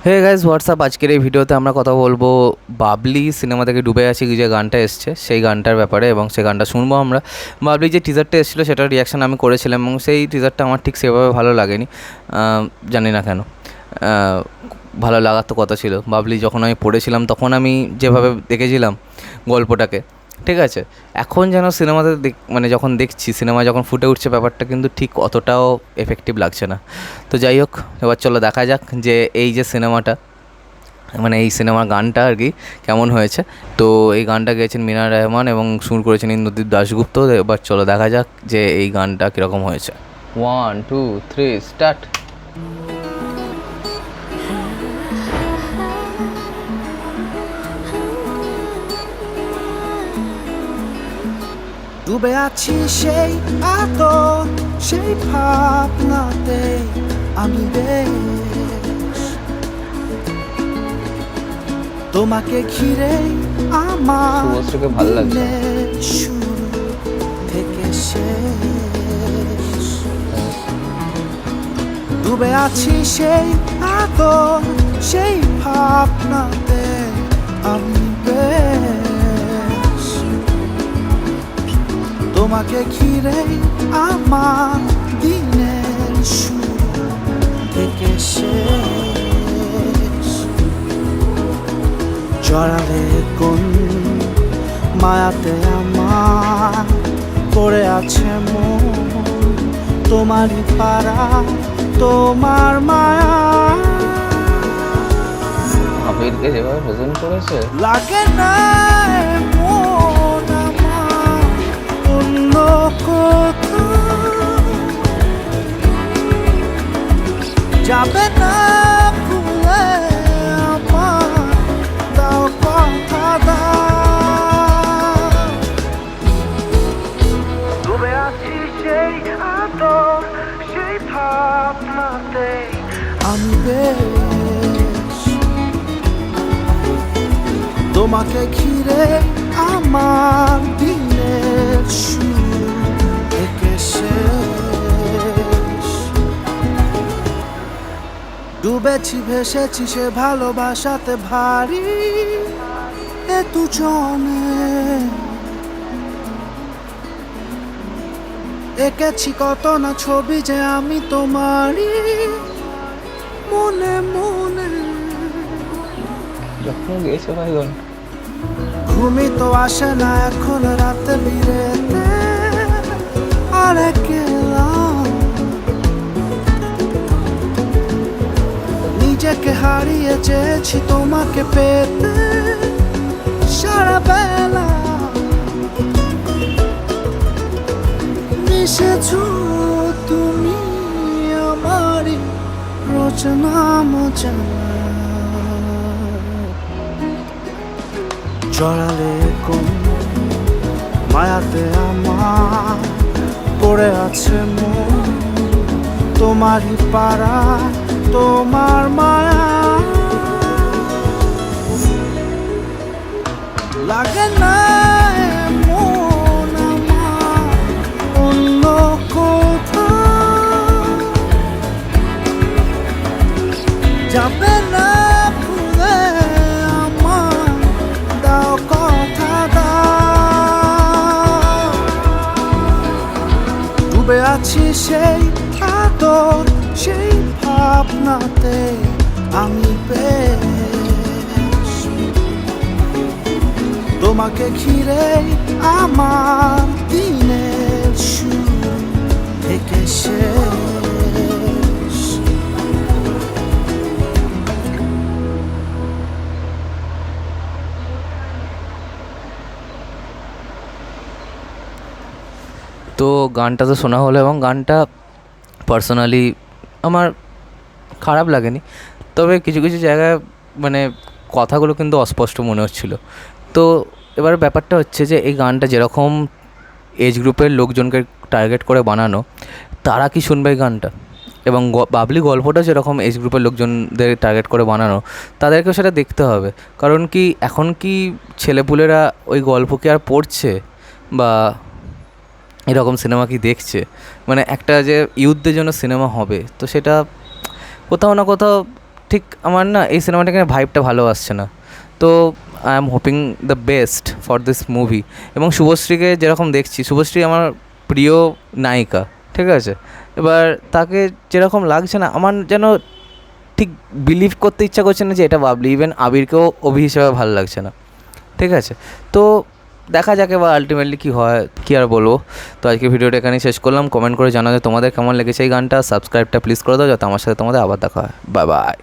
Hey guys WhatsApp, আজকের এই ভিডিওতে আমরা কথা বলবো বাবলি সিনেমা থেকে ডুবে আছি যে গানটা এসছে সেই গানটার ব্যাপারে, এবং সেই গানটা শুনবো আমরা। বাবলি যে টিজারটা এসেছিলো সেটার রিয়াকশান আমি করেছিলাম, এবং সেই টিজারটা আমার ঠিক সেভাবে ভালো লাগেনি। জানি না কেন। ভালো লাগার তো কথা ছিল। বাবলি যখন আমি পড়েছিলাম তখন আমি যেভাবে দেখেছিলাম গল্পটাকে, ঠিক আছে, এখন যেন সিনেমাতে মানে যখন দেখছি সিনেমা যখন ফুটে উঠছে ব্যাপারটা কিন্তু ঠিক অতটাও এফেক্টিভ লাগছে না। তো যাই হোক, এবার চলো দেখা যাক যে এই যে সিনেমাটা, মানে এই সিনেমার গানটা আর কি কেমন হয়েছে। তো এই গানটা গেয়েছেন মিনার রহমান এবং সুর করেছেন ইন্দ্রদীপ দাশগুপ্ত। এবার চলো দেখা যাক যে এই গানটা কীরকম হয়েছে। 1 2 3 স্টার্ট। ডুবে আছি সেই আদর, সেই ভাবনাতে আমি বেশ তোমাকে ঘিরে আমার শুভশ্রীকে ভালো লাগছে। দিনের শুরু থেকে শেষ। ডুবে আছি সেই আদর, সেই ভাবনাতে আমি বেশ তোমাকে ঘিরে আমার দিনের শুরু থেকে শেষ। জড়ালে কোন মায়াতে আমার পড়ে আছে মন, তোমারই পাড়া তোমার মায়া। আবিরকে যেভাবে প্রেজেন্ট করেছে লাগে না মন আমার অন্য কোথাও, যাবে না ভুলে আমার, দাও কথা দাও। ডুবে আছি সেই আদর, সেই ভাবনাতে আমি বেশ তোমাকে ঘিরে আমার দিনের শুরু থেকে শেষ। ডুবেছি ভেসেছি সে ভালোবাসাতে ভারী এ দুজনে, এঁকেছি কত না ছবি যে আমি তোমারই মনে মনে। যখন গেছে ভাই গান ঘুমি তো আসে না এখন রাতে বিরেতে, আর গেলাম নিজেকে হারিয়ে চেয়েছি তোমাকে পেতে সারা বেলা। মিশেছো তুমি আমারই রচনা মজা। জড়ালে কোন মায়াতে আমার পড়ে আছে মন, তোমারই পাড়া তোমার মায়া। লাগে না মন আমার অন্য কোথাও, যাবে না ভুলে আমার, দাও কথা দাও। ডুবে আছি সেই আদর, সেই ভাবনাতে আমি বেশ তোমাকে ঘিরে আমার দিনের শুরু থেকে শেষ। তো গানটা তো শোনা হলো, এবং গানটা পার্সোনালি আমার খারাপ লাগেনি, তবে কিছু কিছু জায়গায় মানে কথাগুলো কিন্তু অস্পষ্ট মনে হচ্ছিলো। তো এবার ব্যাপারটা হচ্ছে যে এই গানটা যেরকম এজ গ্রুপের লোকজনকে টার্গেট করে বানানো, তারা কি শুনবে এই গানটা? এবং বাবলি গল্পটা যেরকম এজ গ্রুপের লোকজনদের টার্গেট করে বানানো, তাদেরকেও সেটা দেখতে হবে। কারণ কি এখন কি ছেলেপুলেরা ওই গল্পকে আর পড়ছে, বা এরকম সিনেমা কি দেখছে? মানে একটা যে ইউথদের জন্য সিনেমা হবে, তো সেটা কোথাও না কোথাও ঠিক আমার না এই সিনেমাটাকে ভাইবটা ভালো আসছে না। তো I am hoping the best for this movie. এবং শুভশ্রীকে যেরকম দেখছি, শুভশ্রী আমার প্রিয় নায়িকা, ঠিক আছে? এবার তাকে যেরকম লাগছে না, আমার যেন ঠিক বিলিভ করতে ইচ্ছা করছে না যে এটা বাবলি। ইভেন আবিরকেও অভি হিসেবে ভালো লাগছে না, ঠিক আছে? তো দেখা যাক এবার আলটিমেটলি কী হয়, কী আর বলবো। তো আজকে ভিডিওটা এখানেই শেষ করলাম। কমেন্ট করে জানাও যে তোমাদের কেমন লেগেছে এই গানটা। সাবস্ক্রাইবটা প্লিজ করে দাও যাতে আমার সাথে তোমাদের আবার দেখা হয়। Bye bye.